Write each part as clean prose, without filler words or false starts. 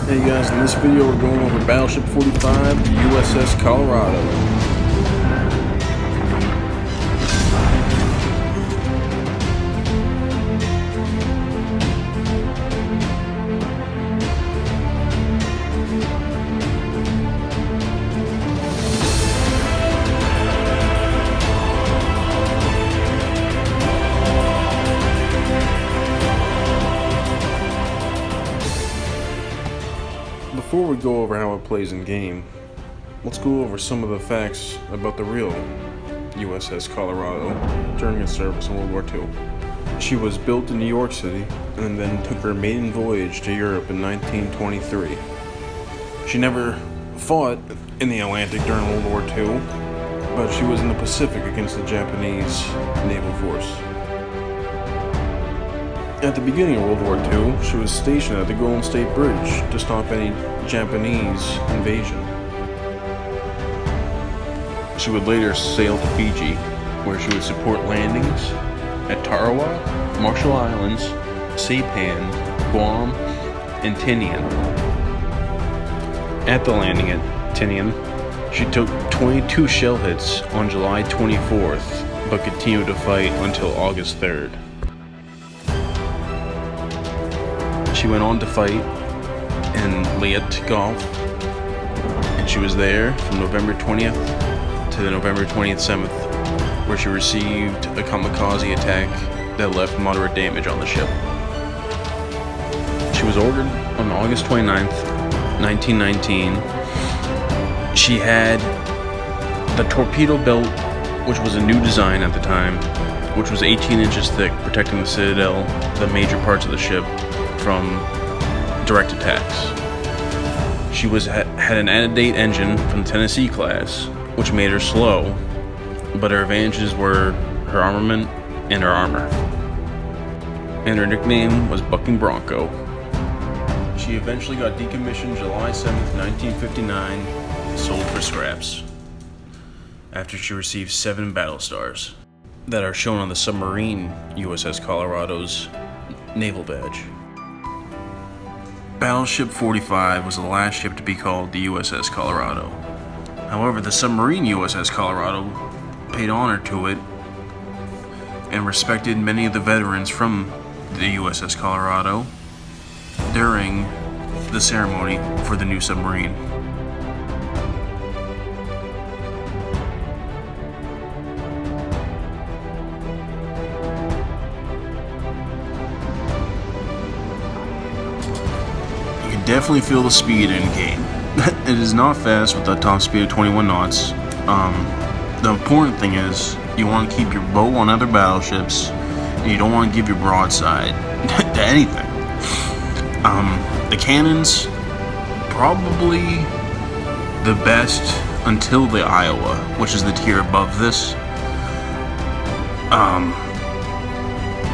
Hey guys, in this video we're going over Battleship 45, the USS Colorado. Before we go over how it plays in game, let's go over some of the facts about the real USS Colorado during its service in World War II. She was built in New York City and then took her maiden voyage to Europe in 1923. She never fought in the Atlantic during World War II, but she was in the Pacific against the Japanese naval force. At the beginning of World War II, she was stationed at the Golden State Bridge to stop any Japanese invasion. She would later sail to Fiji, where she would support landings at Tarawa, Marshall Islands, Saipan, Guam, and Tinian. At the landing at Tinian, she took 22 shell hits on July 24th, but continued to fight until August 3rd. She went on to fight in Leyte Gulf, and she was there from November 20th to the November 27th, where she received a kamikaze attack that left moderate damage on the ship. She was ordered on August 29th, 1919. She had the torpedo belt, which was a new design at the time, which was 18 inches thick, protecting the citadel, the major parts of the ship, from direct attacks. She had an out-of-date engine from the Tennessee class, which made her slow, but her advantages were her armament and her armor. And her nickname was Bucking Bronco. She eventually got decommissioned July 7th, 1959, and sold for scraps, after she received 7 battle stars that are shown on the submarine USS Colorado's naval badge. Battleship 45 was the last ship to be called the USS Colorado. However, the submarine USS Colorado paid honor to it and respected many of the veterans from the USS Colorado during the ceremony for the new submarine. Definitely feel the speed in game. It is not fast with a top speed of 21 knots. The important thing is you want to keep your bow on other battleships, and you don't want to give your broadside to anything. The cannons, probably the best until the Iowa, which is the tier above this.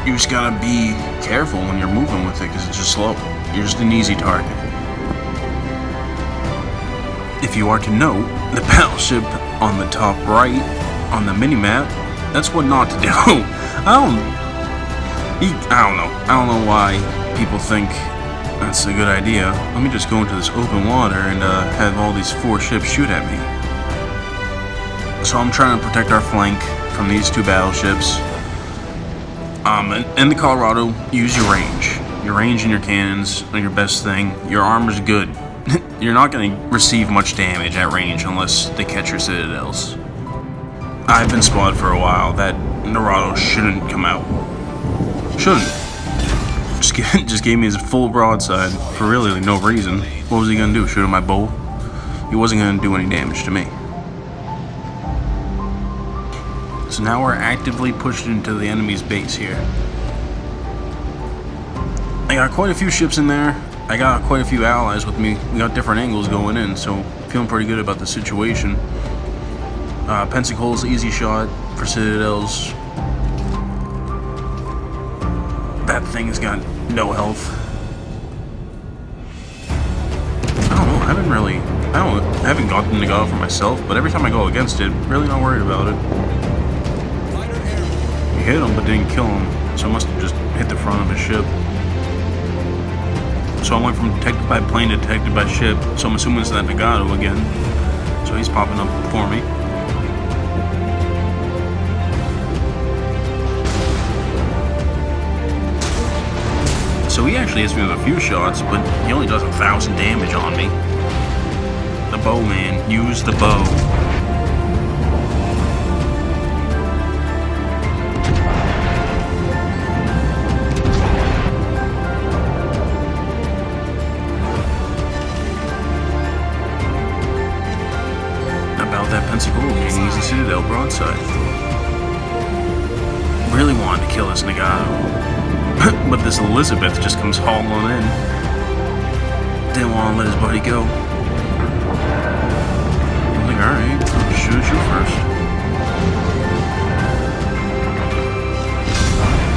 You just gotta be careful when you're moving with it because it's just slow. You're just an easy target. If you are to note, the battleship on the top right on the mini-map, that's what not to do. I don't know why people think that's a good idea. Let me just go into this open water and have all these 4 ships shoot at me. So I'm trying to protect our flank from these 2 battleships. In the Colorado, use your range. Your range and your cannons are your best thing. Your armor's good. You're not going to receive much damage at range unless they catch your citadels. I've been spotted for a while. That Dorado shouldn't come out. Shouldn't. Just gave me his full broadside for really no reason. What was he going to do? Shoot at my bow? He wasn't going to do any damage to me. So now we're actively pushed into the enemy's base here. I got quite a few ships in there. I got quite a few allies with me. We got different angles going in, so feeling pretty good about the situation. Pensacola's easy shot for citadels. That thing's got no health. I don't know. I haven't gotten to go for myself, but every time I go against it, really not worried about it. We hit him, but didn't kill him, so I must have just hit the front of his ship. So I went from detected by plane to detected by ship. So I'm assuming it's that Nagato again. So he's popping up for me. So he actually hits me with a few shots, but he only does 1,000 damage on me. The bow, man. Use the bow. About that Pensacola being easy Citadel broadside. Really wanted to kill this Nagato. But this Elizabeth just comes hauling in. Didn't want to let his buddy go. I'm like, alright, I'll just shoot you first.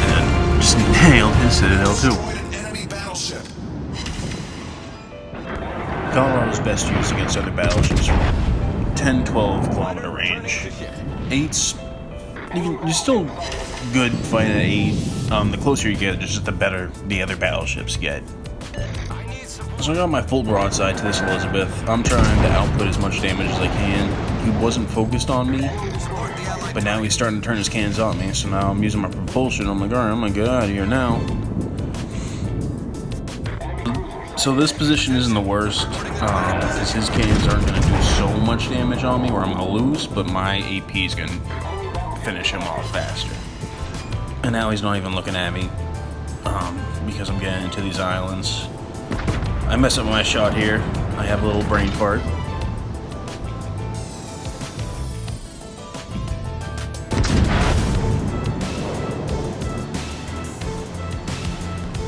And just nailed his Citadel too. Colorado's best used against other battleships from 10-12 kilometer range. 8's, you're still good fighting at 8. The closer you get, just the better the other battleships get. So I got my full broadside to this Elizabeth. I'm trying to output as much damage as I can. He wasn't focused on me, but now he's starting to turn his cannons on me, so now I'm using my propulsion. I'm like, alright, I'm gonna get out of here now. So this position isn't the worst, because his cannons aren't going to do so much damage on me where I'm going to lose, but my AP is going to finish him off faster. And now he's not even looking at me, because I'm getting into these islands. I mess up my shot here. I have a little brain fart.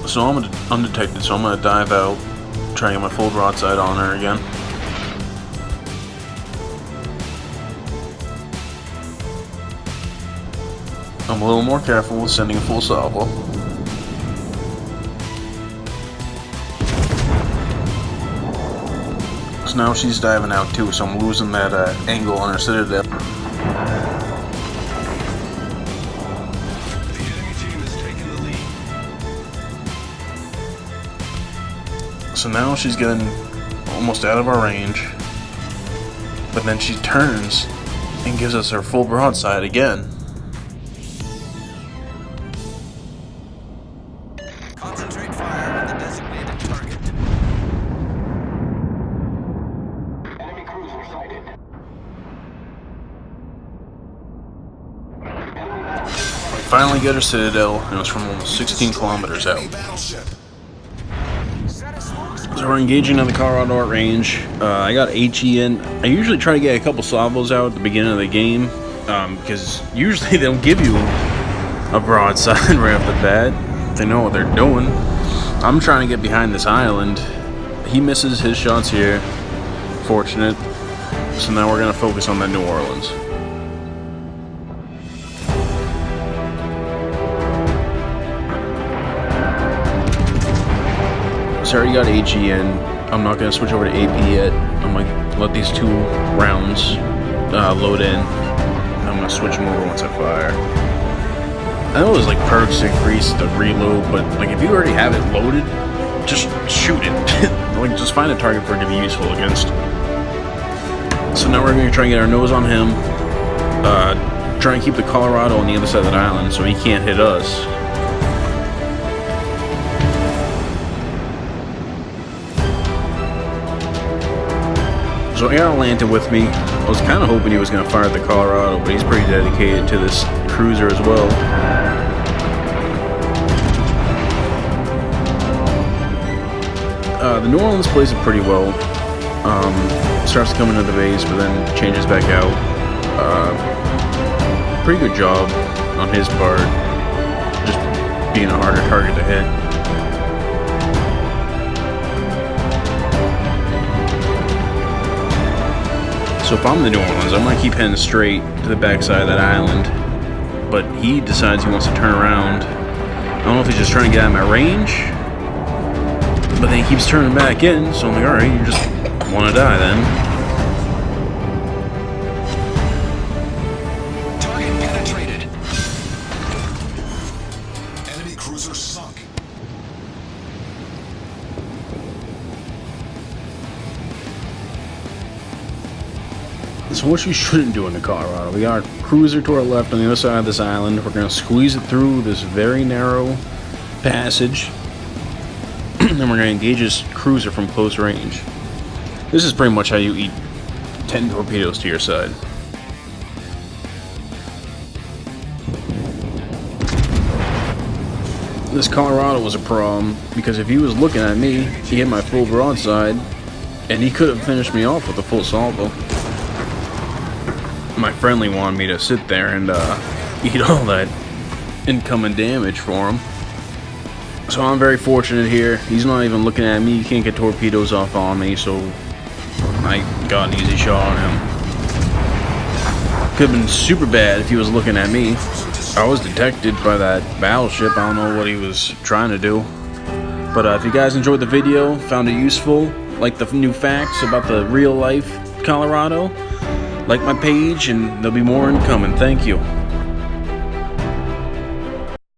So I'm undetected, so I'm going to dive out, try to get my full broadside on her again. I'm a little more careful with sending a full salvo. So now she's diving out too, so I'm losing that angle on her Citadel. So now she's getting almost out of our range, but then she turns and gives us her full broadside again. Concentrate fire on the designated target. Enemy cruiser sighted. We finally get her Citadel, and it was from almost 16 kilometers out. So we're engaging on the Colorado at range. I got HE in. I usually try to get a couple salvos out at the beginning of the game, because usually they don't give you a broadside right off the bat. They know what they're doing. I'm trying to get behind this island. He misses his shots here. Fortunate. So now we're going to focus on the New Orleans. So I already got HE in. I'm not going to switch over to AP yet. I'm going to let these 2 rounds load in. I'm going to switch them over once I fire. I know there's like perks to increase the reload, but like if you already have it loaded, just shoot it. Like just find a target for it to be useful against. So now we're going to try and get our nose on him. Try and keep the Colorado on the other side of that island so he can't hit us. So I got Atlanta with me. I was kind of hoping he was going to fire at the Colorado, but he's pretty dedicated to this cruiser as well. The New Orleans plays it pretty well. Starts to come into the base, but then changes back out. Pretty good job on his part, just being a harder target to hit. So if I'm the New Orleans, I'm going to keep heading straight to the backside of that island. But he decides he wants to turn around. I don't know if he's just trying to get out of my range, but then he keeps turning back in, so I'm like, alright, you just want to die then. Target penetrated. Enemy cruiser sunk. So what you shouldn't do in the Colorado. We got our cruiser to our left on the other side of this island. We're going to squeeze it through this very narrow passage. And we're going to engage this cruiser from close range. This is pretty much how you eat 10 torpedoes to your side. This Colorado was a problem because if he was looking at me, he hit my full broadside and he could have finished me off with a full salvo. My friendly wanted me to sit there and eat all that incoming damage for him. So I'm very fortunate here. He's not even looking at me. He can't get torpedoes off on me, so I got an easy shot on him. Could have been super bad if he was looking at me. I was detected by that battleship. I don't know what he was trying to do. But if you guys enjoyed the video, found it useful, like the new facts about the real life Colorado, like my page, and there'll be more incoming. Thank you.